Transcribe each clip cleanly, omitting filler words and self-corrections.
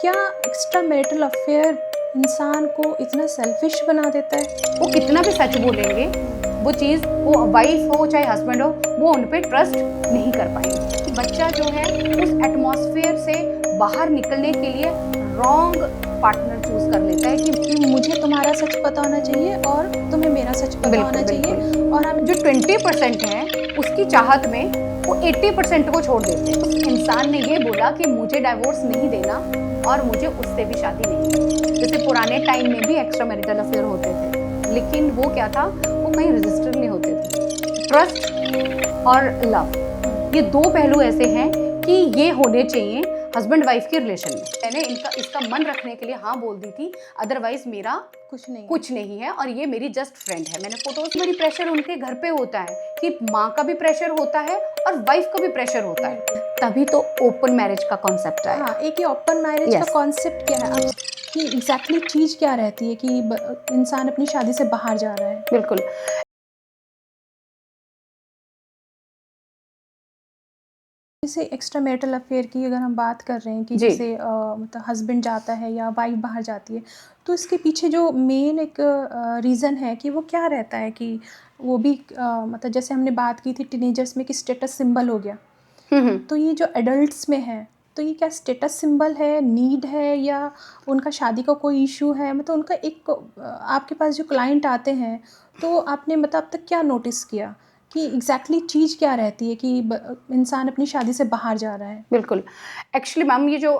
क्या extra marital affair इंसान को इतना सेल्फिश बना देता है? वो कितना भी सच बोलेंगे, वो चीज़, वो वाइफ हो चाहे हस्बैंड हो, वो उन पे ट्रस्ट नहीं कर पाएंगे। कि बच्चा जो है उस एटमॉस्फेयर से बाहर निकलने के लिए रॉन्ग पार्टनर चूज कर लेता है कि मुझे तुम्हारा सच पता होना चाहिए और तुम्हें मेरा सच पता होना चाहिए, और हम जो 20% है उसकी चाहत में वो 80% को छोड़ देते हैं। उस इंसान ने ये बोला कि मुझे डाइवोर्स नहीं देना और मुझे उससे भी शादी नहीं करनी। जैसे पुराने टाइम में भी एक्स्ट्रा मैरिटल अफेयर होते थे, लेकिन वो क्या था, वो कहीं रजिस्टर नहीं होते थे। ट्रस्ट और लव, ये दो पहलू ऐसे हैं कि ये होने चाहिए हस्बैंड वाइफ के रिलेशन में। मैंने इसका मन रखने के लिए हाँ बोल दी थी, अदरवाइज मेरा कुछ नहीं है और ये मेरी जस्ट फ्रेंड है। मैंने फोटोज, मेरी प्रेशर उनके घर पे होता है कि माँ का भी प्रेशर होता है और वाइफ का भी प्रेशर होता है, तभी तो ओपन मैरिज का कॉन्सेप्ट आया। हाँ, एक ये ओपन मैरिज का कॉन्सेप्ट क्या है अब, कि एग्जैक्टली चीज़ क्या रहती है कि इंसान अपनी शादी से बाहर जा रहा है? बिल्कुल। जैसे एक्स्ट्रा मैरिटल अफेयर की अगर हम बात कर रहे हैं कि जैसे मतलब हस्बैंड जाता है या वाइफ बाहर जाती है, तो इसके पीछे जो मेन एक रीज़न है कि वो क्या रहता है कि वो भी मतलब जैसे हमने बात की थी टीनेजर्स में कि स्टेटस सिंबल हो गया, तो ये जो एडल्ट्स में है, तो ये क्या स्टेटस सिंबल है, नीड है, या उनका शादी का कोई इशू है? मतलब उनका एक आपके पास जो क्लाइंट आते हैं, तो आपने मतलब अब तक क्या नोटिस किया कि एग्जैक्टली चीज़ क्या रहती है कि इंसान अपनी शादी से बाहर जा रहा है? बिल्कुल। एक्चुअली मैम, ये जो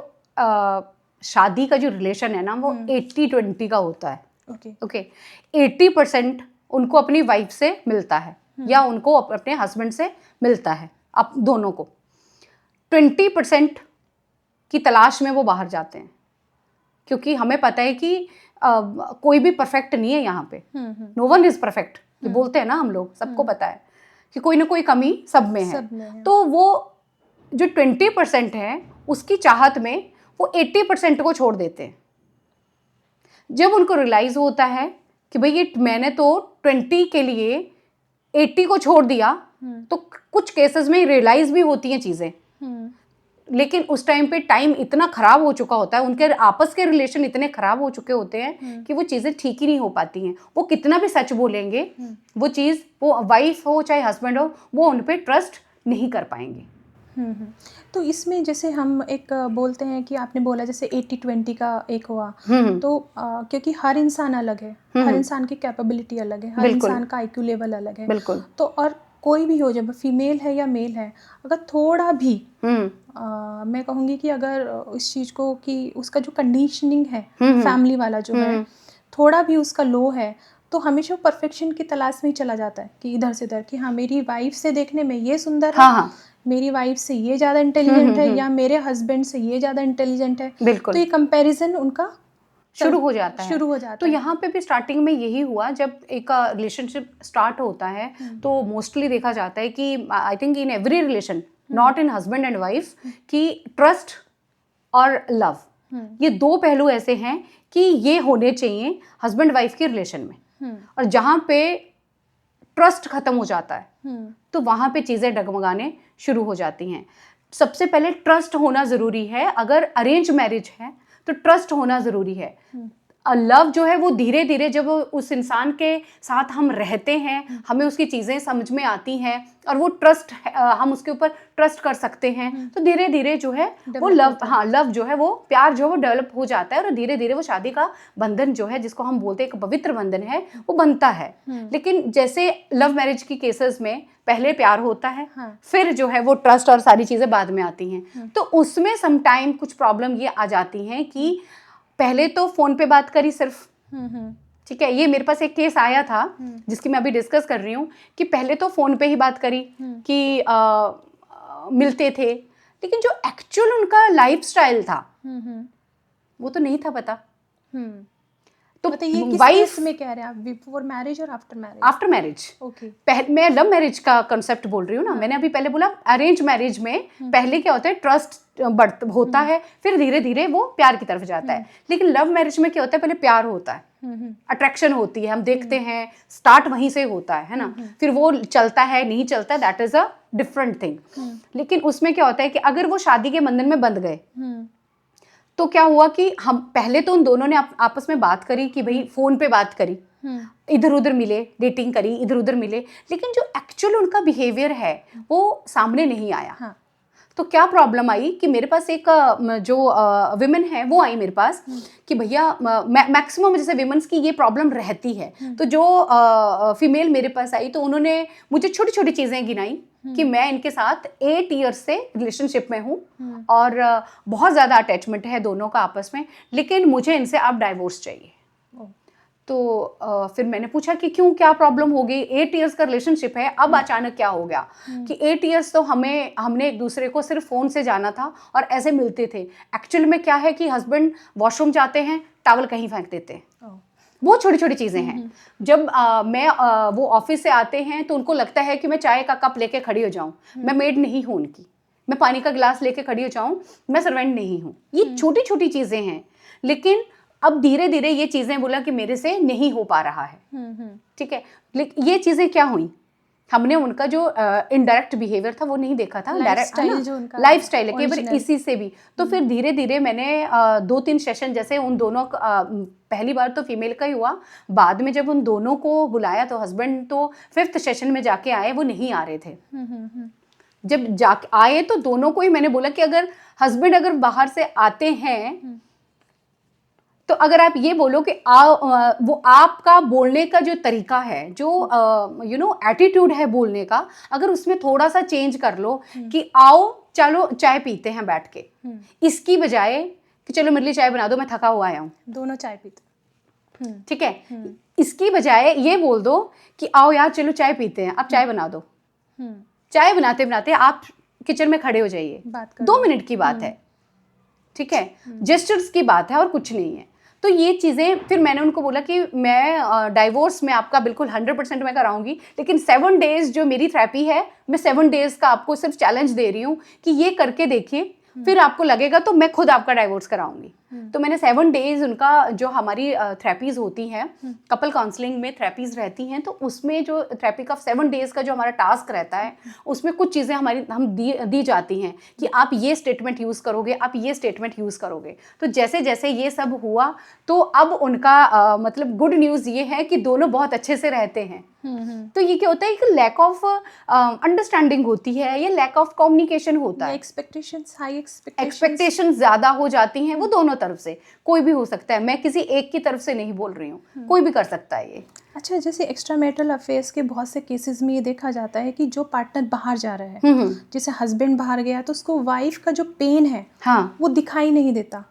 शादी का जो रिलेशन है ना, वो 80-20 का होता है। ओके 80% उनको अपनी वाइफ से मिलता है या उनको अपने हस्बैंड से मिलता है, आप दोनों को। 20% की तलाश में वो बाहर जाते हैं, क्योंकि हमें पता है कि कोई भी परफेक्ट नहीं है यहाँ पे। नो वन इज परफेक्ट, ये बोलते हैं ना हम लोग, सबको पता है कि कोई ना कोई कमी सब में है। तो वो जो 20% है उसकी चाहत में वो 80% को छोड़ देते हैं। जब उनको रियलाइज होता है कि भाई ये मैंने तो 20 के लिए 80 को छोड़ दिया, तो कुछ केसेस में रियलाइज भी होती हैं चीजें, लेकिन उस टाइम पे टाइम इतना खराब हो चुका होता है, उनके आपस के रिलेशन इतने खराब हो चुके होते हैं कि वो चीज़ें ठीक ही नहीं हो पाती हैं। वो कितना भी सच बोलेंगे, वो चीज़, वो वाइफ हो चाहे हस्बैंड हो, वो उन पे ट्रस्ट नहीं कर पाएंगे। तो इसमें जैसे हम एक बोलते हैं कि आपने बोला जैसे 80-20 का एक हुआ, तो क्योंकि हर इंसान अलग है, हर इंसान की कैपेबिलिटी अलग है, हर इंसान का आईक्यू लेवल अलग है, बिल्कुल। तो और कोई भी हो, जब फीमेल है या मेल है, अगर थोड़ा भी मैं कहूँगी कि अगर इस चीज़ को कि उसका जो कंडीशनिंग है फैमिली वाला जो है, थोड़ा भी उसका लो है, तो हमेशा परफेक्शन की तलाश में ही चला जाता है कि इधर से उधर, कि हाँ मेरी वाइफ से देखने में ये सुंदर है, मेरी वाइफ से ये ज़्यादा इंटेलिजेंट है, या मेरे हस्बैंड से ये ज़्यादा इंटेलिजेंट है। तो ये कंपैरिजन उनका शुरू हो जाता है। तो यहाँ पे भी स्टार्टिंग में यही हुआ, जब एक रिलेशनशिप स्टार्ट होता है तो मोस्टली देखा जाता है कि I think in every relation, not in husband and wife, कि ट्रस्ट और लव, ये दो पहलू ऐसे हैं कि ये होने चाहिए हस्बैंड वाइफ के रिलेशन में। और जहाँ पे ट्रस्ट खत्म हो जाता है तो वहाँ पे चीज़ें डगमगाने शुरू हो जाती हैं। सबसे पहले ट्रस्ट होना ज़रूरी है। अगर अरेंज मैरिज है तो ट्रस्ट होना ज़रूरी है। लव जो है वो धीरे धीरे, जब उस इंसान के साथ हम रहते हैं, हमें उसकी चीज़ें समझ में आती हैं और वो ट्रस्ट, हम उसके ऊपर ट्रस्ट कर सकते हैं, तो धीरे धीरे जो है वो लव, लव जो है वो, प्यार जो है वो डेवलप हो जाता है और धीरे धीरे वो शादी का बंधन जो है, जिसको हम बोलते हैं एक पवित्र बंधन है, वो बनता है। लेकिन जैसे लव मैरिज की केसेस में पहले प्यार होता है, फिर जो है वो ट्रस्ट और सारी चीज़ें बाद में आती हैं, तो उसमें सम टाइम कुछ प्रॉब्लम ये आ जाती हैं कि पहले तो फोन पे बात करी सिर्फ, ठीक है, ये मेरे पास एक केस आया था जिसकी मैं अभी डिस्कस कर रही हूँ, कि पहले तो फोन पे ही बात करी कि मिलते थे, लेकिन जो एक्चुअल उनका लाइफस्टाइल था वो तो नहीं था पता। तो ये किस केस में कह रहे हैं आप, बिफोर मैरिज और आफ्टर मैरिज? After marriage. मैं लव मैरिज का कंसेप्ट बोल रही हूँ ना। मैंने अभी पहले बोला अरेंज मैरिज में पहले क्या होता है, ट्रस्ट होता है, फिर धीरे धीरे वो प्यार की तरफ जाता है। लेकिन लव मैरिज में क्या होता है, पहले प्यार होता है, अट्रैक्शन होती है, हम देखते हैं, स्टार्ट वहीं से होता है ना, फिर वो चलता है नहीं चलता, that is a different thing. लेकिन उसमें क्या होता है कि अगर वो शादी के बंधन में बंध गए तो क्या हुआ कि हम पहले तो उन दोनों ने आपस में बात करी कि भाई फ़ोन पे बात करी, इधर उधर मिले, डेटिंग करी, इधर उधर मिले, लेकिन जो एक्चुअल उनका बिहेवियर है वो सामने नहीं आया। हाँ। तो क्या प्रॉब्लम आई कि मेरे पास एक जो विमेन है वो आई मेरे पास कि भैया मैक्सिमम जैसे विमेंस की ये प्रॉब्लम रहती है। तो जो फीमेल मेरे पास आई तो उन्होंने मुझे छोटी छोटी चीज़ें गिनाई कि मैं इनके साथ 8 ईयर्स से रिलेशनशिप में हूँ और बहुत ज़्यादा अटैचमेंट है दोनों का आपस में, लेकिन मुझे इनसे अब डाइवोर्स चाहिए। तो फिर मैंने पूछा कि क्यों, क्या प्रॉब्लम हो गई? 8 इयर्स का रिलेशनशिप है, अब अचानक क्या हो गया? कि 8 इयर्स तो हमने एक दूसरे को सिर्फ फ़ोन से जाना था और ऐसे मिलते थे। एक्चुअल में क्या है कि हस्बैंड वॉशरूम जाते हैं, टॉवल कहीं फेंक देते हैं। वो छोटी छोटी चीज़ें हैं। जब वो ऑफिस से आते हैं तो उनको लगता है कि मैं चाय का कप लेके खड़ी हो जाऊँ, मैं मेड नहीं हूँ उनकी, मैं पानी का गिलास लेके खड़ी हो जाऊँ, मैं सर्वेंट नहीं हूँ। ये छोटी छोटी चीज़ें हैं, लेकिन अब धीरे धीरे ये चीज़ें बोला कि मेरे से नहीं हो पा रहा है। ठीक है, लेकिन ये चीज़ें क्या हुई, हमने उनका जो इनडायरेक्ट बिहेवियर था वो नहीं देखा था, डायरेक्ट लाइफ स्टाइल है केवल इसी से भी। तो फिर धीरे धीरे मैंने 2-3 सेशन, जैसे उन दोनों पहली बार तो फीमेल का ही हुआ, बाद में जब उन दोनों को बुलाया तो हस्बैंड तो 5th सेशन में जाके आए, वो नहीं आ रहे थे। जब जाके आए तो दोनों को ही मैंने बोला कि अगर हस्बैंड अगर बाहर से आते हैं तो अगर आप ये बोलो कि वो आपका बोलने का जो तरीका है, जो एटीट्यूड है बोलने का, अगर उसमें थोड़ा सा चेंज कर लो कि आओ चलो चाय पीते हैं बैठ के, इसकी बजाय कि चलो मेरे लिए चाय बना दो, मैं थका हुआ आया हूँ, दोनों चाय पीते, ठीक है, इसकी बजाय ये बोल दो कि आओ यार चलो चाय पीते हैं, आप चाय बना दो। चाय बनाते बनाते आप किचन में खड़े हो जाइए, 2 मिनट की बात है, ठीक है, जेस्चर्स की बात है और कुछ नहीं है। तो ये चीज़ें फिर मैंने उनको बोला कि मैं डाइवोर्स में आपका बिल्कुल 100% मैं कराऊंगी, लेकिन 7 डेज़ जो मेरी थेरेपी है, मैं 7 डेज़ का आपको सिर्फ चैलेंज दे रही हूँ कि ये करके देखिए, फिर आपको लगेगा तो मैं खुद आपका डाइवोर्स कराऊंगी। तो मैंने 7 डेज़ उनका, जो हमारी थेरेपीज होती हैं, कपल काउंसलिंग में थेरेपीज रहती हैं, तो उसमें जो थेरेपी का 7 डेज़ का जो हमारा टास्क रहता है, उसमें कुछ चीज़ें हम दी जाती हैं कि आप ये स्टेटमेंट यूज़ करोगे, आप ये स्टेटमेंट यूज़ करोगे। तो जैसे जैसे ये सब हुआ तो अब उनका मतलब गुड न्यूज़ ये है कि दोनों बहुत अच्छे से रहते हैं। तो ये क्या होता है कि लैक ऑफ अंडरस्टैंडिंग होती है, या लैक ऑफ कम्युनिकेशन होता है, एक्सपेक्टेशंस ज़्यादा हो जाती हैं, वो दोनों तरफ से, कोई भी हो सकता है, मैं किसी एक की तरफ से नहीं बोल रही हूँ, कोई भी कर सकता है ये। अच्छा, जैसे एक्स्ट्रा मैरिटल अफेयर्स के बहुत से केसेस में ये देखा जाता है कि जो पार्टनर बाहर जा रहा है, जैसे हस्बैंड बाहर गया तो उसको वाइफ का जो पेन है, हाँ, वो दिखाई नहीं देता,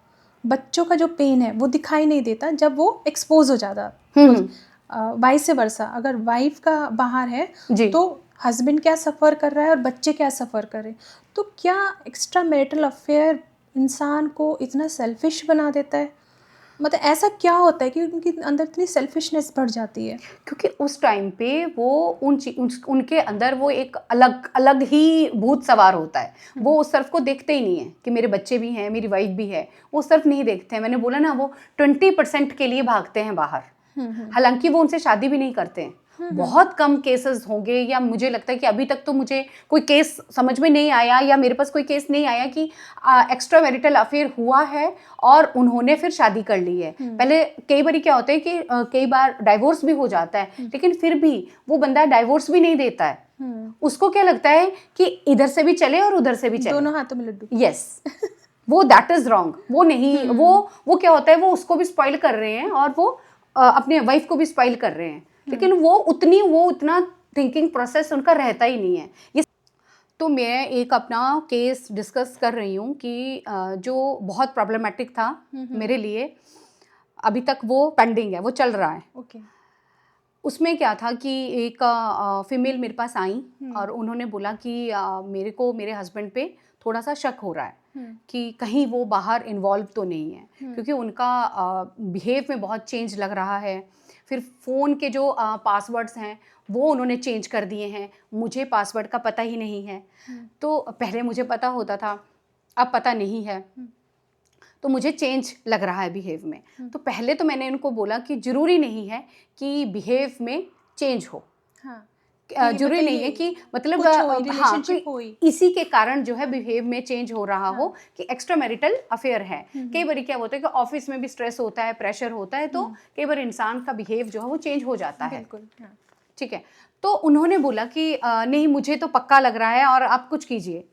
बच्चों का जो पेन है वो दिखाई नहीं देता जब वो एक्सपोज हो जाता। वाइस वर्सा, अगर वाइफ का बाहर है तो हस्बैंड क्या सफ़र कर रहा है और बच्चे क्या सफ़र कर रहे हैं। तो क्या एक्स्ट्रा मैरिटल अफेयर इंसान को इतना सेल्फिश बना देता है? मतलब ऐसा क्या होता है कि उनके अंदर इतनी सेल्फिशनेस बढ़ जाती है? क्योंकि उस टाइम पे वो उनके अंदर वो एक अलग ही भूत सवार होता है। वो उस तरफ को देखते ही नहीं है कि मेरे बच्चे भी हैं, मेरी वाइफ भी है, वो उस तरफ नहीं देखते हैं। मैंने बोला ना, वो 20% के लिए भागते हैं बाहर, हालांकि वो उनसे शादी भी नहीं करते हैं। बहुत कम केसेस होंगे, या मुझे लगता है कि अभी तक तो मुझे कोई केस समझ में नहीं आया, या मेरे पास कोई केस नहीं आया कि एक्स्ट्रा मैरिटल अफेयर हुआ है और उन्होंने फिर शादी कर ली है। पहले कई बार क्या होता है कि कई बार डाइवोर्स भी हो जाता है, लेकिन फिर भी वो बंदा डाइवोर्स भी नहीं देता है। उसको क्या लगता है कि इधर से भी चले और उधर से भी चले, दोनों हाथों में लड्डू। यस, वो दैट इज रॉन्ग। वो नहीं, वो क्या होता है, वो उसको भी स्पॉइल कर रहे हैं और वो अपने वाइफ को भी स्पॉइल कर रहे हैं, लेकिन वो उतना थिंकिंग प्रोसेस उनका रहता ही नहीं है। ये तो मैं एक अपना केस डिस्कस कर रही हूँ कि जो बहुत प्रॉब्लमेटिक था मेरे लिए, अभी तक वो पेंडिंग है, वो चल रहा है। ओके। उसमें क्या था कि एक फीमेल मेरे पास आई और उन्होंने बोला कि मेरे को मेरे हस्बैंड पे थोड़ा सा शक हो रहा है कि कहीं वो बाहर इन्वॉल्व तो नहीं है, क्योंकि उनका बिहेव में बहुत चेंज लग रहा है। फिर फ़ोन के जो पासवर्ड्स हैं वो उन्होंने चेंज कर दिए हैं, मुझे पासवर्ड का पता ही नहीं है। तो पहले मुझे पता होता था, अब पता नहीं है, तो मुझे चेंज लग रहा है बिहेव में। तो पहले तो मैंने इनको बोला कि ज़रूरी नहीं है कि बिहेव में चेंज हो। हाँ। जरूरी नहीं है कि मतलब हाँ इसी के कारण जो है बिहेव में चेंज हो रहा हो कि एक्स्ट्रा मैरिटल अफेयर है। कई बार क्या होता है कि ऑफिस में भी स्ट्रेस होता है, प्रेशर होता है, तो कई बार इंसान का बिहेव जो है वो चेंज हो जाता है। ठीक है, तो उन्होंने बोला कि नहीं मुझे तो पक्का लग रहा है और आप कुछ कीजिए।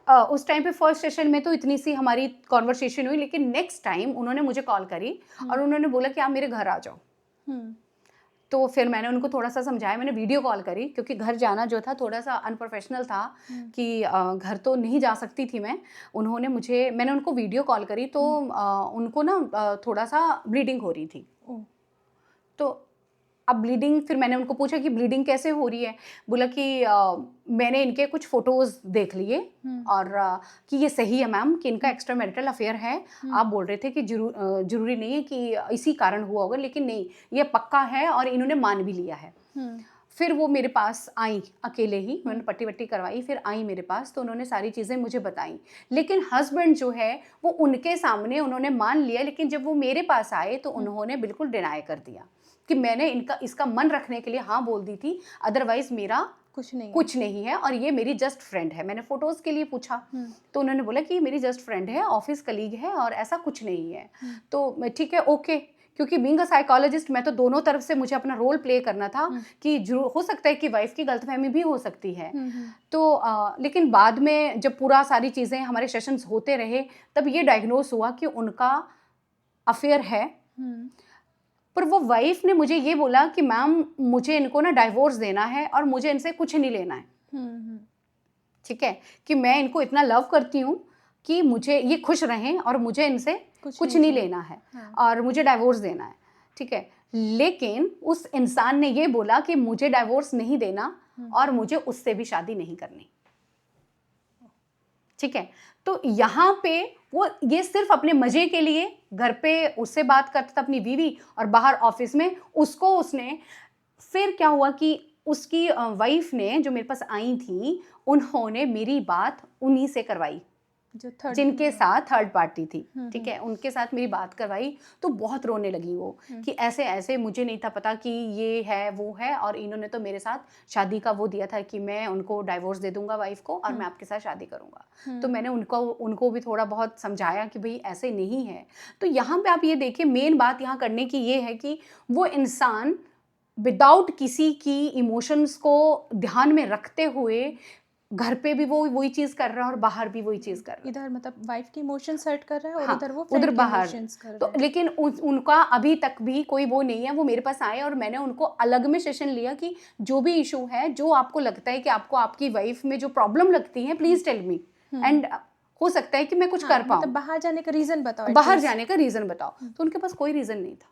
उस टाइम पे फर्स्ट सेशन में तो इतनी सी हमारी कॉन्वर्सेशन हुई, लेकिन नेक्स्ट टाइम उन्होंने मुझे कॉल करी और उन्होंने बोला कि आप मेरे घर आ जाओ। तो फिर मैंने उनको थोड़ा सा समझाया, मैंने वीडियो कॉल करी क्योंकि घर जाना जो था थोड़ा सा अनप्रोफेशनल था कि घर तो नहीं जा सकती थी मैं। मैंने उनको वीडियो कॉल करी तो उनको ना थोड़ा सा ब्लीडिंग हो रही थी। तो अब ब्लीडिंग, फिर मैंने उनको पूछा कि ब्लीडिंग कैसे हो रही है। बोला कि मैंने इनके कुछ फोटोज़ देख लिए और कि ये सही है मैम कि इनका एक्स्ट्रा मैरिटल अफेयर है। आप बोल रहे थे कि जरूरी नहीं है कि इसी कारण हुआ होगा, लेकिन नहीं, ये पक्का है और इन्होंने मान भी लिया है। फिर वो मेरे पास आई अकेले ही, मैंने पट्टी वट्टी करवाई, फिर आई मेरे पास, तो उन्होंने सारी चीज़ें मुझे बताई। लेकिन हस्बैंड जो है वो उनके सामने उन्होंने मान लिया, लेकिन जब वो मेरे पास आए तो उन्होंने बिल्कुल डिनाई कर दिया कि मैंने इसका मन रखने के लिए हाँ बोल दी थी, अदरवाइज मेरा कुछ नहीं है और ये मेरी जस्ट फ्रेंड है। मैंने फोटोज़ के लिए पूछा तो उन्होंने बोला कि मेरी जस्ट फ्रेंड है, ऑफिस कलीग है और ऐसा कुछ नहीं है। तो ठीक है, ओके, क्योंकि बीइंग अ साइकोलॉजिस्ट मैं तो दोनों तरफ से मुझे अपना रोल प्ले करना था कि हो सकता है कि वाइफ की गलतफहमी भी हो सकती है। तो लेकिन बाद में जब पूरा सारी चीज़ें हमारे सेशंस होते रहे तब ये डायग्नोस हुआ कि उनका अफेयर है। पर वो वाइफ ने मुझे ये बोला कि मैम मुझे इनको ना डाइवोर्स देना है और मुझे इनसे कुछ नहीं लेना है। ठीक है, कि मैं इनको इतना लव करती हूँ कि मुझे ये खुश रहें और मुझे इनसे कुछ नहीं लेना है और मुझे डाइवोर्स देना है। ठीक है, लेकिन उस इंसान ने ये बोला कि मुझे डाइवोर्स नहीं देना और मुझे उससे भी शादी नहीं करनी। ठीक है, तो यहाँ पे वो ये सिर्फ अपने मजे के लिए घर पे उससे बात करता था अपनी बीवी और बाहर ऑफिस में उसको उसने। फिर क्या हुआ कि उसकी वाइफ ने जो मेरे पास आई थी उन्होंने मेरी बात उन्हीं से करवाई जिनके साथ थर्ड पार्टी थी। ठीक है, उनके साथ मेरी बात करवाई तो बहुत रोने लगी वो कि ऐसे ऐसे मुझे नहीं था पता कि ये है वो है और इन्होंने तो मेरे साथ शादी का वो दिया था कि मैं उनको डाइवोर्स दे दूंगा वाइफ को और मैं आपके साथ शादी करूंगा। तो मैंने उनको भी थोड़ा बहुत समझाया कि भाई ऐसे नहीं है। तो यहाँ पे आप ये देखिए, मेन बात यहाँ करने की ये है कि वो इंसान विदाउट किसी की इमोशंस को ध्यान में रखते हुए घर पे भी वो वही चीज कर रहा है और बाहर भी वही चीज कर रहा है। इधर मतलब वाइफ की इमोशंस हर्ट कर रहा है और हाँ, उधर वो उधर बाहर कर रहा तो है। लेकिन उनका अभी तक भी कोई वो नहीं है। वो मेरे पास आए और मैंने उनको अलग में सेशन लिया कि जो भी इशू है, जो आपको लगता है कि आपको आपकी वाइफ में जो प्रॉब्लम लगती है, प्लीज टेल मी एंड हो सकता है कि मैं कुछ कर पाऊँ। मतलब बाहर जाने का रीजन बताओ, बाहर जाने का रीजन बताओ। तो उनके पास कोई रीजन नहीं था,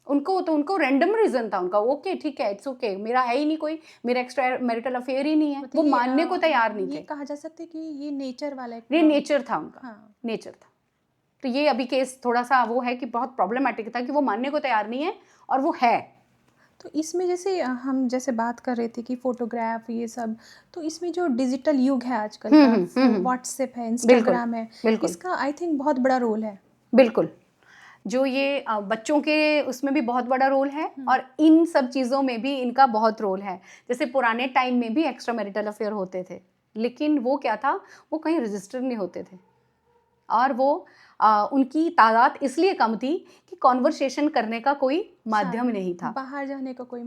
उनको रैंडम रीजन था उनका। ओके ठीक है, इट्स ओके, मेरा है ही नहीं कोई, मेरा एक्स्ट्रा मैरिटल अफेयर ही नहीं है। वो मानने को तैयार नहीं थे। ये कहा जा सकता है कि ये नेचर वाला ये नेचर था उनका। नेचर था। तो ये अभी केस थोड़ा सा वो है कि बहुत प्रॉब्लमेटिक था कि वो मानने को तैयार नहीं है और वो है। तो इसमें जैसे हम जैसे बात कर रहे थे कि फोटोग्राफ ये सब, तो इसमें जो डिजिटल युग है आजकल का, व्हाट्सएप है, इंस्टाग्राम है, इसका आई थिंक बहुत बड़ा रोल है। बिल्कुल, जो ये बच्चों के उसमें भी बहुत बड़ा रोल है और इन सब चीज़ों में भी इनका बहुत रोल है। जैसे पुराने टाइम में भी एक्स्ट्रा मैरिटल अफेयर होते थे, लेकिन वो क्या था, वो कहीं रजिस्टर नहीं होते थे और वो उनकी तादाद इसलिए कम थी कि कॉन्वर्सेशन करने का कोई माध्यम नहीं था, बाहर जाने का कोई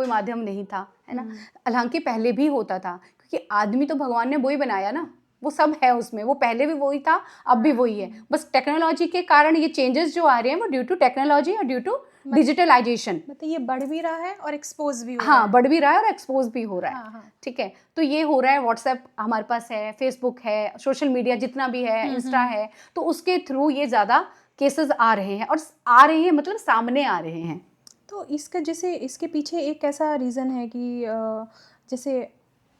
माध्यम नहीं था, है ना। हालांकि पहले भी होता था क्योंकि आदमी तो भगवान ने वही बनाया ना, वो सब है उसमें, वो पहले भी वही था, अब भी वही है। बस टेक्नोलॉजी के कारण ये चेंजेस जो आ रहे हैं वो ड्यू टू टेक्नोलॉजी और ड्यू टू डिजिटलाइजेशन। मतलब ये बढ़ भी रहा है और एक्सपोज भी हो रहा है। हाँ, बढ़ भी रहा है और एक्सपोज भी हो रहा है। ठीक है, तो ये हो रहा है। व्हाट्सएप हमारे पास है, फेसबुक है, सोशल मीडिया जितना भी है, इंस्टा है, तो उसके थ्रू ये ज़्यादा केसेस आ रहे हैं और आ रहे हैं मतलब सामने आ रहे हैं। तो इसका जैसे इसके पीछे एक ऐसा रीज़न है कि जैसे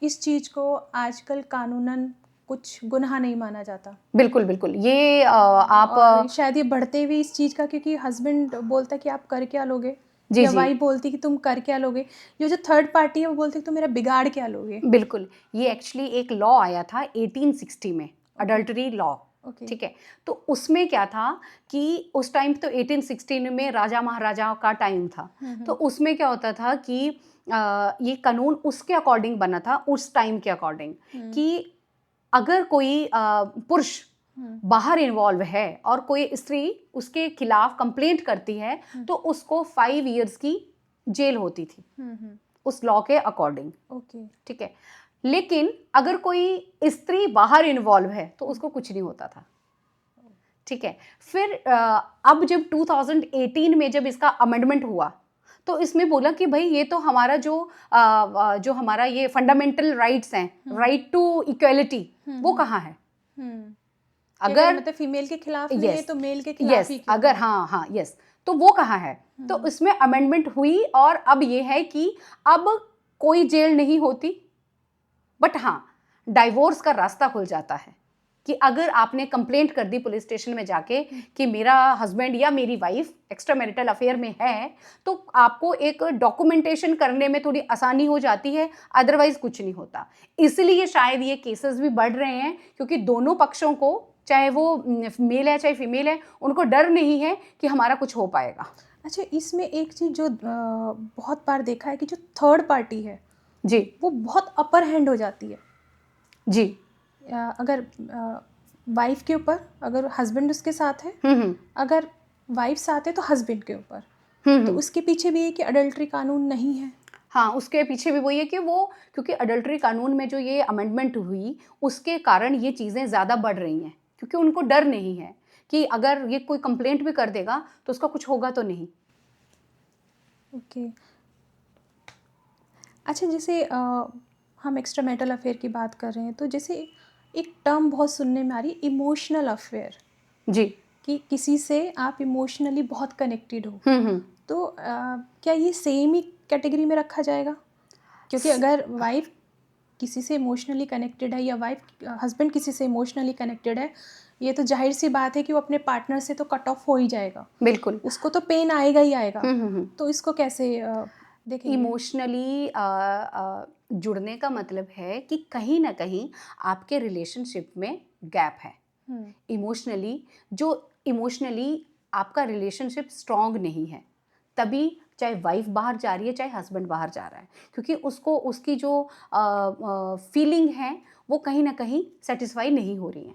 इस चीज़ को आजकल कानूनन कुछ गुनाह नहीं माना जाता। बिल्कुल बिल्कुल, ये आप शायद ये बढ़ते हुए इस चीज़ का, क्योंकि हस्बैंड बोलता है कि आप कर क्या लोगे, या वाइफ बोलती कि तुम कर क्या लोगे, जो थर्ड पार्टी है वो बोलती कि तुम मेरा बिगाड़ क्या लोगे। बिल्कुल, ये एक्चुअली एक लॉ आया था 1860 में, अडल्टरी लॉ। ठीक है। तो उसमें क्या था कि उस टाइम तो 1816 में राजा महाराजाओं का टाइम था। तो उसमें क्या होता था कि ये कानून उसके अकॉर्डिंग बना था, उस टाइम के अकॉर्डिंग, कि अगर कोई पुरुष बाहर इन्वॉल्व है और कोई स्त्री उसके खिलाफ कंप्लेंट करती है तो उसको 5 इयर्स की जेल होती थी उस लॉ के अकॉर्डिंग। ठीक है। लेकिन अगर कोई स्त्री बाहर इन्वॉल्व है तो उसको कुछ नहीं होता था। ठीक है। फिर अब जब 2018 में जब इसका अमेंडमेंट हुआ तो इसमें बोला कि भाई ये तो हमारा जो हमारा ये फंडामेंटल राइट्स हैं, राइट टू इक्वलिटी, वो कहाँ है? अगर मतलब फीमेल के खिलाफ नहीं है तो मेल के खिलाफ ही क्यों? अगर हाँ यस, तो वो कहाँ है? तो इसमें अमेंडमेंट हुई और अब ये है कि अब कोई जेल नहीं होती, बट हाँ डाइवोर्स का रास्ता खुल जाता है कि अगर आपने कंप्लेंट कर दी पुलिस स्टेशन में जाके कि मेरा हस्बैंड या मेरी वाइफ एक्स्ट्रा मैरिटल अफेयर में है, तो आपको एक डॉक्यूमेंटेशन करने में थोड़ी आसानी हो जाती है, अदरवाइज कुछ नहीं होता। इसलिए शायद ये केसेस भी बढ़ रहे हैं क्योंकि दोनों पक्षों को, चाहे वो मेल है चाहे फीमेल है, उनको डर नहीं है कि हमारा कुछ हो पाएगा। अच्छा, इसमें एक चीज़ जो बहुत बार देखा है कि जो थर्ड पार्टी है जी, वो बहुत अपर हैंड हो जाती है जी। अगर वाइफ के ऊपर, अगर हस्बैंड उसके साथ है, अगर वाइफ साथ है तो हस्बैंड के ऊपर, तो उसके पीछे भी है कि अडल्ट्री कानून नहीं है। हाँ, उसके पीछे भी वही है कि वो, क्योंकि अडल्ट्री कानून में जो ये अमेंडमेंट हुई उसके कारण ये चीज़ें ज़्यादा बढ़ रही हैं, क्योंकि उनको डर नहीं है कि अगर ये कोई कंप्लेंट भी कर देगा तो उसका कुछ होगा तो नहीं। ओके। अच्छा, जैसे हम एक्स्ट्रा मैरिटल अफेयर की बात कर रहे हैं तो जैसे एक टर्म बहुत सुनने में आ रही है, इमोशनल अफेयर। जी। कि किसी से आप इमोशनली बहुत कनेक्टेड हो, तो क्या ये सेम ही कैटेगरी में रखा जाएगा? क्योंकि अगर वाइफ किसी से इमोशनली कनेक्टेड है या वाइफ हस्बैंड किसी से इमोशनली कनेक्टेड है, ये तो जाहिर सी बात है कि वो अपने पार्टनर से तो कट ऑफ हो ही जाएगा। बिल्कुल, उसको तो पेन आएगा ही आएगा। तो इसको कैसे देखेंगे? इमोशनली जुड़ने का मतलब है कि कहीं ना कहीं आपके रिलेशनशिप में गैप है। इमोशनली आपका रिलेशनशिप स्ट्रांग नहीं है, तभी चाहे वाइफ बाहर जा रही है चाहे हस्बैंड बाहर जा रहा है, क्योंकि उसको उसकी जो फीलिंग है वो कहीं ना कहीं सेटिस्फाई नहीं हो रही है।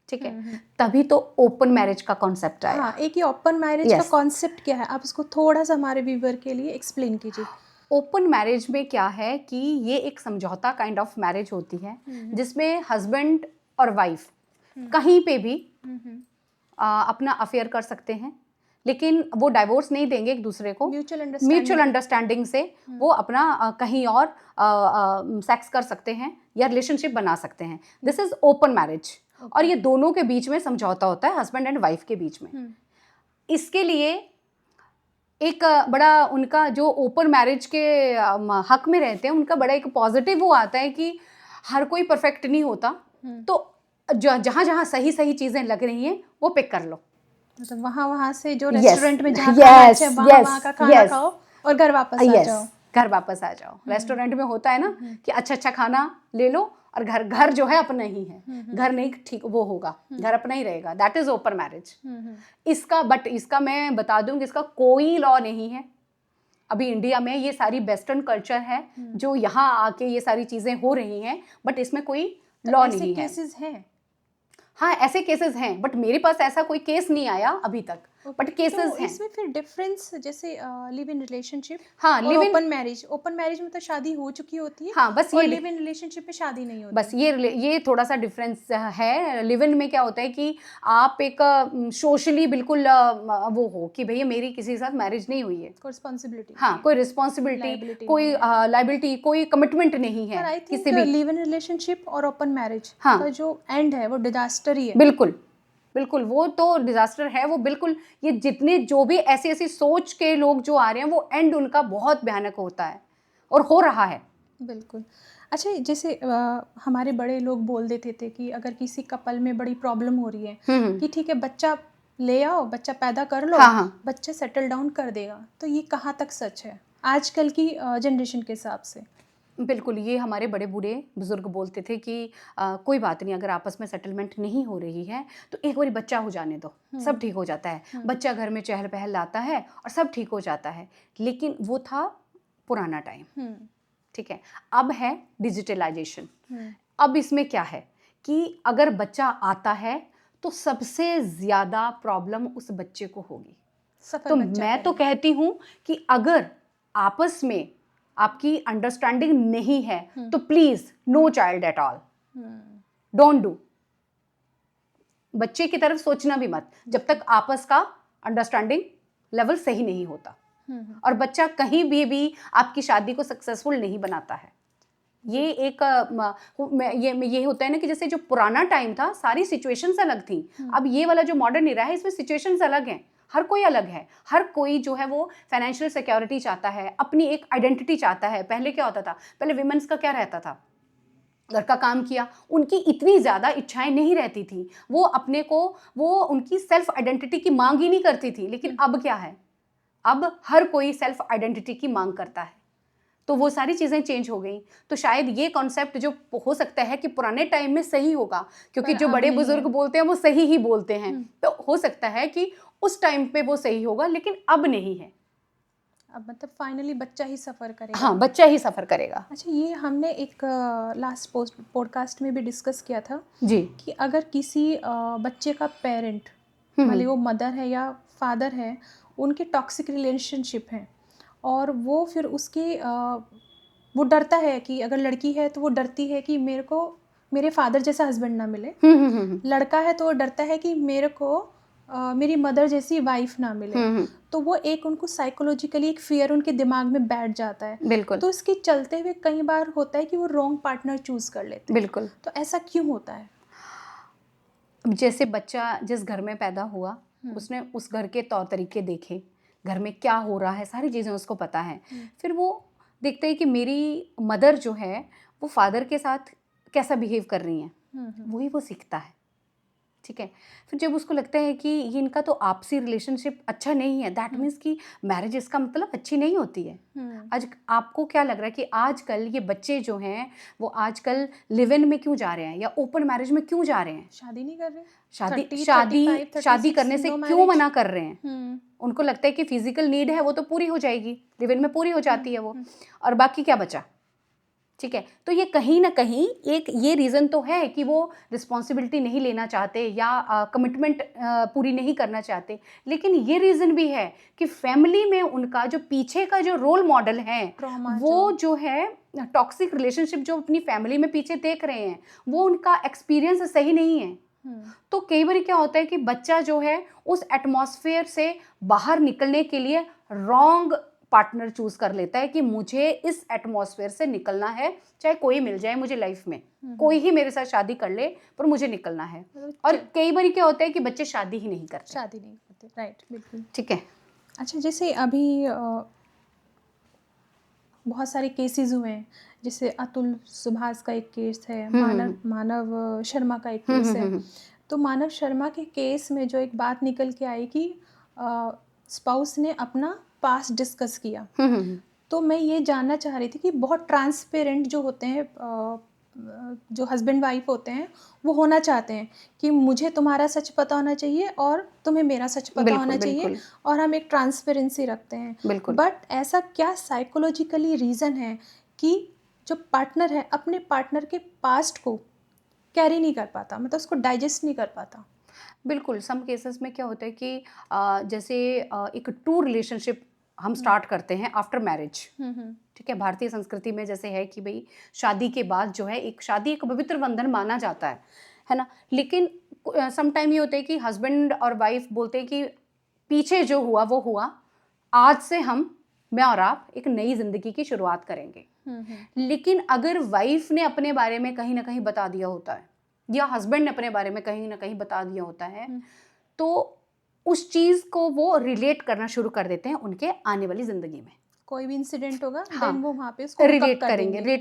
ठीक है। तभी तो ओपन मैरिज का कॉन्सेप्ट आया। हाँ, एक ये ओपन मैरिज का कॉन्सेप्ट क्या है, आप इसको थोड़ा सा हमारे व्यूअर के लिए एक्सप्लेन कीजिए। ओपन मैरिज में क्या है कि ये एक समझौता काइंड ऑफ मैरिज होती है जिसमें हस्बैंड और वाइफ कहीं पे भी अपना अफेयर कर सकते हैं, लेकिन वो डाइवोर्स नहीं देंगे एक दूसरे को। म्यूचुअल अंडरस्टैंडिंग से वो अपना कहीं और सेक्स कर सकते हैं या रिलेशनशिप बना सकते हैं। This is open marriage. और ये दोनों के बीच में समझौता होता है, हस्बैंड एंड वाइफ के बीच में। इसके लिए एक बड़ा उनका जो ओपन मैरिज के हक में रहते हैं, उनका बड़ा एक पॉजिटिव वो आता है कि हर कोई परफेक्ट नहीं होता, तो जहाँ जहाँ सही सही चीज़ें लग रही हैं वो पिक कर लो। मतलब वहाँ से जो रेस्टोरेंट में जहाँ खाना अच्छा है वहाँ का खाना खाओ और घर वापस आ जाओ। घर वापस आ जाओ। रेस्टोरेंट में होता है ना कि अच्छा खाना ले लो और घर जो है अपना ही है, घर नहीं ठीक वो होगा, घर अपना ही रहेगा। That is open marriage. इसका मैं बता दूं कि इसका कोई लॉ नहीं है अभी इंडिया में। ये सारी वेस्टर्न कल्चर है जो यहाँ आके ये सारी चीजें हो रही हैं, बट इसमें कोई लॉ नहीं है। केसेस हैं? हाँ, ऐसे केसेस हैं, बट मेरे पास ऐसा कोई केस नहीं आया अभी तक, बट केसेस हैं। इसमें फिर डिफरेंस जैसे लिव इन रिलेशनशिप, हाँ, और ओपन मैरिज में तो शादी हो चुकी होती है। हाँ, बस ये लिव इन रिलेशनशिप में शादी नहीं होती। बस ये थोड़ा सा डिफरेंस है। लिव इन में क्या होता है कि आप एक सोशली बिल्कुल वो हो कि भैया मेरी किसी के साथ मैरिज नहीं हुई है, कोई रिस्पॉन्सिबिलिटी, हाँ कोई रिस्पॉन्सिबिलिटी, कोई लायबिलिटी, कोई कमिटमेंट नहीं है किसी भी। लिव इन रिलेशनशिप और ओपन मैरिज का जो एंड है वो डिजास्टर ही है। बिल्कुल वो तो डिजास्टर है वो। बिल्कुल ये जितने जो भी ऐसी सोच के लोग जो आ रहे हैं वो एंड उनका बहुत भयानक होता है और हो रहा है। बिल्कुल। अच्छा, जैसे हमारे बड़े लोग बोल देते थे कि अगर किसी कपल में बड़ी प्रॉब्लम हो रही है कि ठीक है बच्चा ले आओ, बच्चा पैदा कर लो, बच्चा सेटल डाउन कर देगा, तो ये कहाँ तक सच है आजकल की जनरेशन के हिसाब से? बिल्कुल, ये हमारे बड़े बूढ़े बुजुर्ग बोलते थे कि कोई बात नहीं, अगर आपस में सेटलमेंट नहीं हो रही है तो एक बारी बच्चा हो जाने दो, सब ठीक हो जाता है। बच्चा घर में चहल पहल लाता है और सब ठीक हो जाता है। लेकिन वो था पुराना टाइम, ठीक है। अब है डिजिटलाइजेशन। अब इसमें क्या है कि अगर बच्चा आता है तो सबसे ज़्यादा प्रॉब्लम उस बच्चे को होगी। तो मैं तो कहती हूँ कि अगर आपस में आपकी अंडरस्टैंडिंग नहीं है तो please no child at all, don't do. बच्चे की तरफ सोचना भी मत जब तक आपस का अंडरस्टैंडिंग लेवल सही नहीं होता। और बच्चा कहीं भी आपकी शादी को सक्सेसफुल नहीं बनाता है। ये एक ये होता है ना कि जैसे जो पुराना टाइम था सारी सिचुएशंस अलग थी, अब ये वाला जो मॉडर्न इरा है इसमें सिचुएशंस अलग हैं। हर कोई अलग है, हर कोई जो है वो फाइनेंशियल सिक्योरिटी चाहता है, अपनी एक आइडेंटिटी चाहता है। पहले क्या होता था, पहले विमेंस का क्या रहता था, घर का काम किया, उनकी इतनी ज़्यादा इच्छाएं नहीं रहती थी, वो अपने को वो उनकी सेल्फ आइडेंटिटी की मांग ही नहीं करती थी। लेकिन अब क्या है, अब हर कोई सेल्फ आइडेंटिटी की मांग करता है। तो वो सारी चीज़ें चेंज हो गई। तो शायद ये कॉन्सेप्ट जो हो सकता है कि पुराने टाइम में सही होगा, क्योंकि जो बड़े बुजुर्ग बोलते हैं वो सही ही बोलते हैं, तो हो सकता है कि उस टाइम पे वो सही होगा, लेकिन अब नहीं है। अब मतलब फाइनली बच्चा ही सफ़र करेगा। हाँ, बच्चा ही सफ़र करेगा। अच्छा, ये हमने एक लास्ट पॉडकास्ट में भी डिस्कस किया था जी, कि अगर किसी बच्चे का पेरेंट, भले वो मदर है या फादर है, उनके टॉक्सिक रिलेशनशिप हैं और वो फिर उसके वो डरता है कि अगर लड़की है तो वो डरती है कि मेरे को मेरे फादर जैसा हस्बैंड ना मिले, लड़का है तो वो डरता है कि मेरे को मेरी मदर जैसी वाइफ ना मिले। तो वो एक उनको साइकोलॉजिकली एक फियर उनके दिमाग में बैठ जाता है। बिल्कुल। तो इसके चलते हुए कई बार होता है कि वो रॉन्ग पार्टनर चूज कर लेते हैं। बिल्कुल। तो ऐसा क्यों होता है? जैसे बच्चा जिस घर में पैदा हुआ उसने उस घर के तौर तरीके देखे, घर में क्या हो रहा है सारी चीज़ें उसको पता है। फिर वो देखते हैं कि मेरी मदर जो है वो फादर के साथ कैसा बिहेव कर रही हैं, वही वो सीखता है, ठीक है। फिर जब उसको लगता है कि ये इनका तो आपसी रिलेशनशिप अच्छा नहीं है, दैट मीन्स कि मैरिज इसका मतलब अच्छी नहीं होती है। आज आपको क्या लग रहा है कि आजकल ये बच्चे जो हैं वो आजकल लिव इन में क्यों जा रहे हैं या ओपन मैरिज में क्यों जा रहे हैं? शादी नहीं कर रहे, शादी करने से क्यों मना कर रहे हैं? उनको लगता है कि फिजिकल नीड है वो तो पूरी हो जाएगी, लिव इन में पूरी हो जाती है वो, और बाकी क्या बचा, ठीक है। तो ये कहीं ना कहीं एक ये रीज़न तो है कि वो रिस्पॉन्सिबिलिटी नहीं लेना चाहते या कमिटमेंट पूरी नहीं करना चाहते, लेकिन ये रीज़न भी है कि फैमिली में उनका जो पीछे का जो रोल मॉडल है वो जो है टॉक्सिक रिलेशनशिप जो अपनी फैमिली में पीछे देख रहे हैं वो उनका एक्सपीरियंस सही नहीं है। तो कई बार क्या होता है कि बच्चा जो है उस एटमॉस्फेयर से बाहर निकलने के लिए रॉन्ग पार्टनर चूज कर लेता है कि मुझे इस एटमॉस्फेयर से निकलना है, चाहे कोई मिल जाए मुझे लाइफ में, कोई ही मेरे साथ शादी कर ले पर मुझे निकलना है। और कई बार क्या होता है कि बच्चे शादी ही नहीं करते, राइट, बिल्कुल, ठीक है। अच्छा, जैसे अभी बहुत सारे केसेस हुए हैं, जैसे अतुल सुभाष का एक केस है, मानव शर्मा का एक केस है। तो मानव शर्मा के केस में जो एक बात निकल के आई कि स्पाउस ने अपना पास डिस्कस किया। तो मैं ये जानना चाह रही थी कि बहुत ट्रांसपेरेंट जो होते हैं, जो हस्बैंड वाइफ होते हैं वो होना चाहते हैं कि मुझे तुम्हारा सच पता होना चाहिए और तुम्हें मेरा सच पता होना चाहिए, और हम एक ट्रांसपेरेंसी रखते हैं। बट ऐसा क्या साइकोलॉजिकली रीज़न है कि जो पार्टनर है अपने पार्टनर के पास्ट को कैरी नहीं कर पाता, मतलब उसको डाइजेस्ट नहीं कर पाता? बिल्कुल, सम केसेस में क्या होता है कि जैसे एक ट्रू रिलेशनशिप हम स्टार्ट करते हैं आफ्टर मैरिज, ठीक है। भारतीय संस्कृति में जैसे है कि भाई शादी के बाद जो है शादी एक पवित्र बंधन माना जाता है ना। लेकिन सम टाइम ये होता है कि हस्बैंड और वाइफ बोलते हैं कि पीछे जो हुआ वो हुआ, आज से मैं और आप एक नई जिंदगी की शुरुआत करेंगे। लेकिन अगर वाइफ ने अपने बारे में कहीं ना कहीं बता दिया होता है या हस्बैंड ने अपने बारे में कहीं ना कहीं बता दिया होता है, तो उस चीज को वो रिलेट करना शुरू कर देते हैं उनके आने वाली जिंदगी में। कोई भी इंसिडेंट होगा, हाँ, वो वहाँ पे उसको रिलेट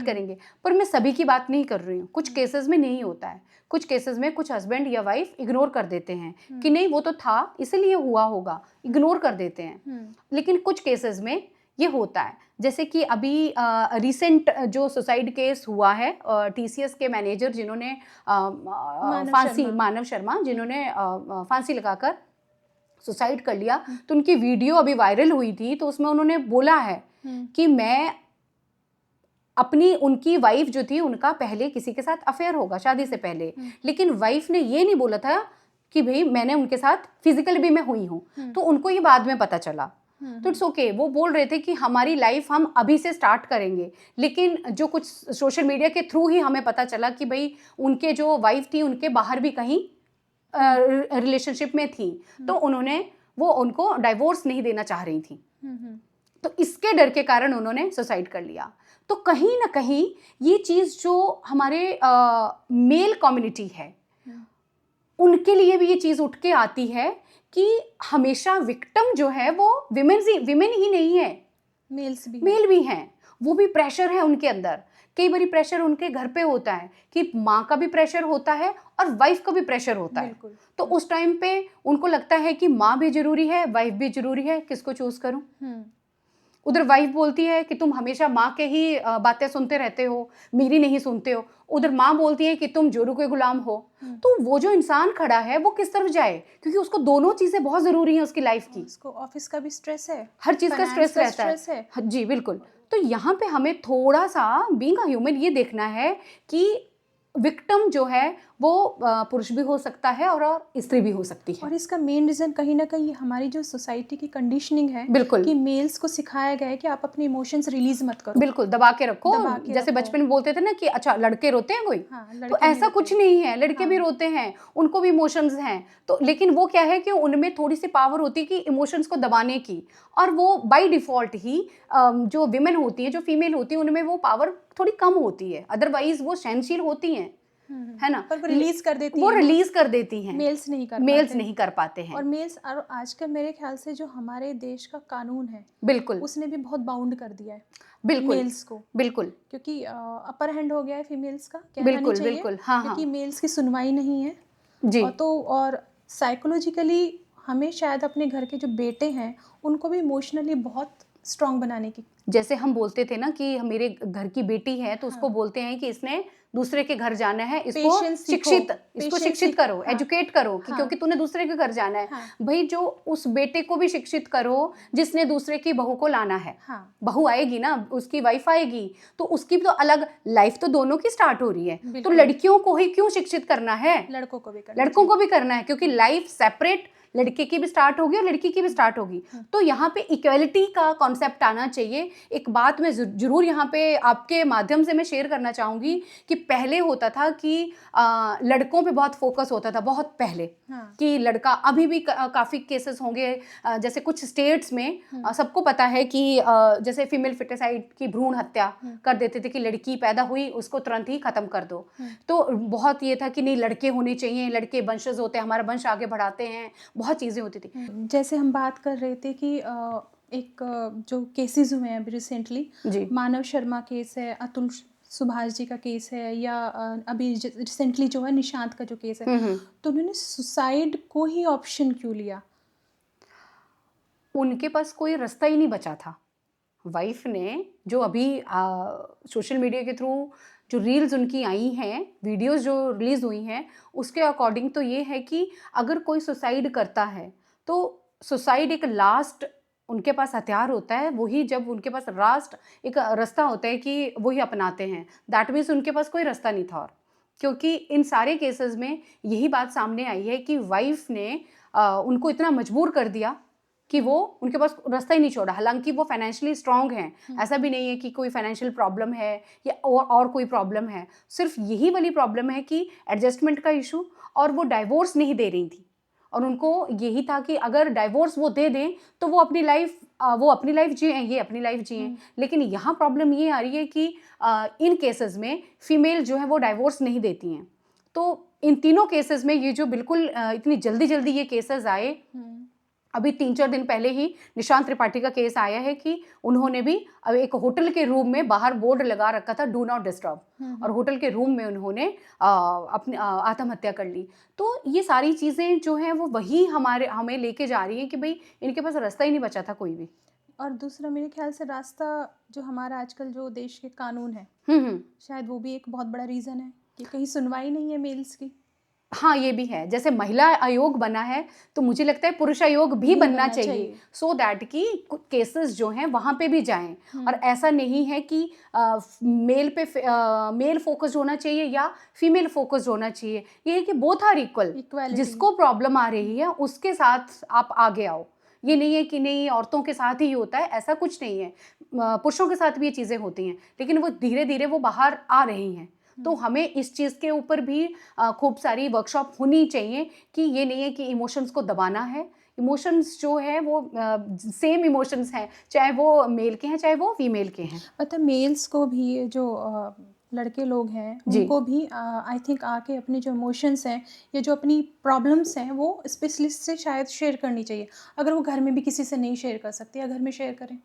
करेंगे। पर मैं सभी की बात नहीं कर रही हूँ, कुछ केसेस में नहीं होता है। कुछ केसेस में कुछ हस्बैंड या वाइफ इग्नोर कर देते हैं कि नहीं वो तो था इसलिए हुआ होगा, इग्नोर कर देते हैं। लेकिन कुछ केसेस में ये होता है। जैसे कि अभी रिसेंट जो सुसाइड केस हुआ है, टीसीएस के मैनेजर जिन्होंने मानव शर्मा जिन्होंने फांसी लगाकर सुसाइड कर लिया, तो उनकी वीडियो अभी वायरल हुई थी, तो उसमें उन्होंने बोला है कि मैं अपनी, उनकी वाइफ जो थी उनका पहले किसी के साथ अफेयर होगा शादी से पहले, लेकिन वाइफ ने ये नहीं बोला था कि भाई मैंने उनके साथ फिजिकल भी मैं हुई हूँ, तो उनको ये बाद में पता चला। तो इट्स ओके, वो बोल रहे थे कि हमारी लाइफ हम अभी से स्टार्ट करेंगे, लेकिन जो कुछ सोशल मीडिया के थ्रू ही हमें पता चला कि भाई उनके जो वाइफ थी उनके बाहर भी कहीं रिलेशनशिप में थी, तो वो उनको डाइवोर्स नहीं देना चाह रही थी, तो इसके डर के कारण उन्होंने सुसाइड कर लिया। तो कहीं ना कहीं ये चीज़ जो हमारे मेल कम्युनिटी है उनके लिए भी ये चीज़ उठ के आती है कि हमेशा विक्टिम जो है वो विमेन ही नहीं है, मेल भी हैं, वो भी प्रेशर है उनके अंदर। कई बार प्रेशर उनके घर पे होता है कि माँ का भी प्रेशर होता है और वाइफ का भी प्रेशर होता है, तो उस टाइम पे उनको लगता है कि माँ भी जरूरी है, वाइफ भी जरूरी है, किसको चूज करूं। उधर वाइफ बोलती है कि तुम हमेशा माँ के ही बातें सुनते रहते हो, मेरी नहीं सुनते हो। उधर माँ बोलती है कि तुम जोरू के गुलाम हो। तो वो जो इंसान खड़ा है वो किस तरफ जाए, क्योंकि उसको दोनों चीजें बहुत जरूरी हैं उसकी लाइफ की। उसको ऑफिस का भी स्ट्रेस है, हर चीज का स्ट्रेस रहता है। जी बिल्कुल। तो यहाँ पे हमें थोड़ा सा बीइंग अ ह्यूमन ये देखना है कि विक्टिम जो है वो पुरुष भी हो सकता है और स्त्री भी हो सकती है। और इसका मेन रीज़न कहीं ना कहीं हमारी जो सोसाइटी की कंडीशनिंग है, बिल्कुल, कि मेल्स को सिखाया गया है कि आप अपने इमोशंस रिलीज मत करो, बिल्कुल दबा के रखो। जैसे बचपन में बोलते थे ना कि अच्छा लड़के रोते हैं कोई, तो ऐसा कुछ नहीं है, लड़के भी रोते हैं, उनको भी इमोशंस हैं। तो लेकिन वो क्या है कि उनमें थोड़ी सी पावर होती है कि इमोशंस को दबाने की, और वो बाय डिफॉल्ट ही जो विमेन होती है, जो फीमेल होती है, उनमें वो पावर थोड़ी कम होती है, अदरवाइज वो सहनशील होती हैं, है ना, पर वो रिलीज कर देती हैं, मेल्स नहीं कर पाते हैं। और मेल्स आजकल मेरे ख्याल से जो हमारे देश का कानून है, बिल्कुल उसने भी बहुत बाउंड कर दिया है बिल्कुल मेल्स को, बिल्कुल, क्योंकि अपर हैंड हो गया है फीमेल्स का, बिल्कुल बिल्कुल, हाँ, क्योंकि मेल्स की सुनवाई नहीं है जी। और साइकोलॉजिकली हमें शायद अपने घर के जो बेटे हैं उनको भी इमोशनली बहुत स्ट्रांग बनाने की, जैसे हम बोलते थे ना कि मेरे घर की बेटी है, तो उसको बोलते हैं कि इसने दूसरे के घर जाना है, इसको शिक्षित करो, एजुकेट करो, कि क्योंकि तूने दूसरे के घर जाना है। भाई जो उस बेटे को भी शिक्षित करो जिसने दूसरे की बहू को लाना है। बहू आएगी ना, उसकी वाइफ आएगी, तो उसकी तो अलग लाइफ, तो दोनों की स्टार्ट हो रही है। तो लड़कियों को ही क्यों शिक्षित करना है, लड़कों को भी करना है, क्योंकि लाइफ सेपरेट लड़के की भी स्टार्ट होगी और लड़की की भी स्टार्ट होगी। तो यहाँ पे इक्वलिटी का कॉन्सेप्ट आना चाहिए। एक बात मैं जरूर यहाँ पे आपके माध्यम से मैं शेयर करना चाहूँगी कि पहले होता था कि लड़कों पे बहुत फोकस होता था, बहुत पहले, कि लड़का, अभी भी काफ़ी केसेस होंगे, जैसे कुछ स्टेट्स में सबको पता है कि जैसे फीमेल फिटिसाइड की भ्रूण हत्या कर देते थे, कि लड़की पैदा हुई उसको तुरंत ही ख़त्म कर दो। तो बहुत ये था कि नहीं, लड़के होने चाहिए, लड़के वंशज होते हैं, हमारा वंश आगे बढ़ाते हैं, बहुत चीज़ें होती थी। जैसे हम बात कर रहे थे कि एक जो केसेस हुए हैं अभी रिसेंटली, मानव शर्मा केस है, अतुल सुभाष जी का केस है, या अभी रिसेंटली जो है निशांत का जो केस है, तो उन्होंने सुसाइड को ही ऑप्शन क्यों लिया? उनके पास कोई रास्ता ही नहीं बचा था। वाइफ ने जो अभी सोशल मीडिया के थ्रू जो रील्स उनकी आई हैं, वीडियोस जो रिलीज हुई हैं, उसके अकॉर्डिंग तो ये है कि अगर कोई सुसाइड करता है तो सुसाइड एक लास्ट उनके पास हथियार होता है, वही जब उनके पास लास्ट एक रास्ता होता है कि वही अपनाते हैं। दैट मीन्स उनके पास कोई रास्ता नहीं था। और क्योंकि इन सारे केसेस में यही बात सामने आई है कि वाइफ ने उनको इतना मजबूर कर दिया कि वो उनके पास रास्ता ही नहीं छोड़ा। हालांकि वो फाइनेंशियली स्ट्रांग हैं, ऐसा भी नहीं है कि कोई फाइनेंशियल प्रॉब्लम है या और कोई प्रॉब्लम है, सिर्फ यही वाली प्रॉब्लम है कि एडजस्टमेंट का इशू, और वो डाइवोर्स नहीं दे रही थी। और उनको यही था कि अगर डाइवोर्स वो दे दें तो वो अपनी लाइफ जिए, ये अपनी लाइफ जिए। लेकिन यहाँ प्रॉब्लम ये आ रही है कि इन केसेस में फीमेल जो है वो डाइवोर्स नहीं देती हैं। तो इन तीनों केसेस में ये जो बिल्कुल इतनी जल्दी ये केसेस आए, अभी 3-4 दिन पहले ही निशांत त्रिपाठी का केस आया है कि उन्होंने भी एक होटल के रूम में बाहर बोर्ड लगा रखा था, डू नॉट डिस्टर्ब, और होटल के रूम में उन्होंने अपनी आत्महत्या कर ली। तो ये सारी चीज़ें जो हैं वो वही हमें लेके जा रही हैं कि भाई इनके पास रास्ता ही नहीं बचा था कोई भी। और दूसरा मेरे ख्याल से रास्ता जो हमारा आजकल जो देश के कानून है, शायद वो भी एक बहुत बड़ा रीज़न है कि कहीं सुनवाई नहीं है मेल्स की। हाँ, ये भी है। जैसे महिला आयोग बना है, तो मुझे लगता है पुरुष आयोग भी बनना चाहिए, सो दैट कि केसेस जो हैं वहाँ पे भी जाएं। और ऐसा नहीं है कि मेल फोकस्ड होना चाहिए या फीमेल फोकस्ड होना चाहिए। ये है कि बोथ आर इक्वल। जिसको प्रॉब्लम आ रही है उसके साथ आप आगे आओ। ये नहीं है कि नहीं औरतों के साथ ही होता है, ऐसा कुछ नहीं है। पुरुषों के साथ भी ये चीज़ें होती हैं, लेकिन वो धीरे धीरे वो बाहर आ रही हैं। तो हमें इस चीज़ के ऊपर भी खूब सारी वर्कशॉप होनी चाहिए कि ये नहीं है कि इमोशंस को दबाना है। इमोशंस जो है वो सेम इमोशंस हैं, चाहे वो मेल के हैं चाहे वो फीमेल के हैं। मतलब मेल्स को भी जो लड़के लोग हैं उनको भी आई थिंक आके अपने जो इमोशंस हैं या जो अपनी प्रॉब्लम्स हैं वो स्पेशलिस्ट से शायद शेयर करनी चाहिए। अगर वो घर में भी किसी से नहीं शेयर कर सकते या घर में शेयर करें।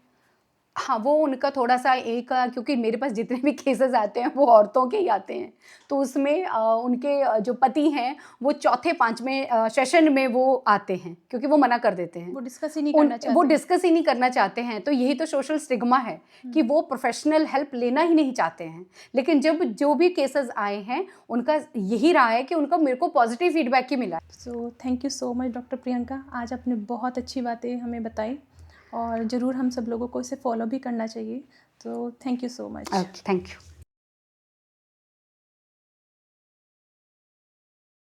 हाँ, वो उनका थोड़ा-सा एक क्योंकि मेरे पास जितने भी केसेस आते हैं वो औरतों के ही आते हैं, तो उसमें उनके जो पति हैं वो चौथे 5वें सेशन में वो आते हैं क्योंकि वो मना कर देते हैं। वो डिस्कस ही नहीं करना चाहते। वो डिस्कस ही नहीं करना चाहते हैं, तो यही तो सोशल स्टिग्मा है कि वो प्रोफेशनल हेल्प लेना ही नहीं चाहते हैं। लेकिन जब जो भी केसेस आए हैं उनका यही रहा है कि उनका मेरे को पॉजिटिव फीडबैक ही मिला। So thank you so much doctor Priyanka, आज आपने बहुत अच्छी बातें हमें बताई और ज़रूर हम सब लोगों को इसे फॉलो भी करना चाहिए। तो thank you so much. Thank you.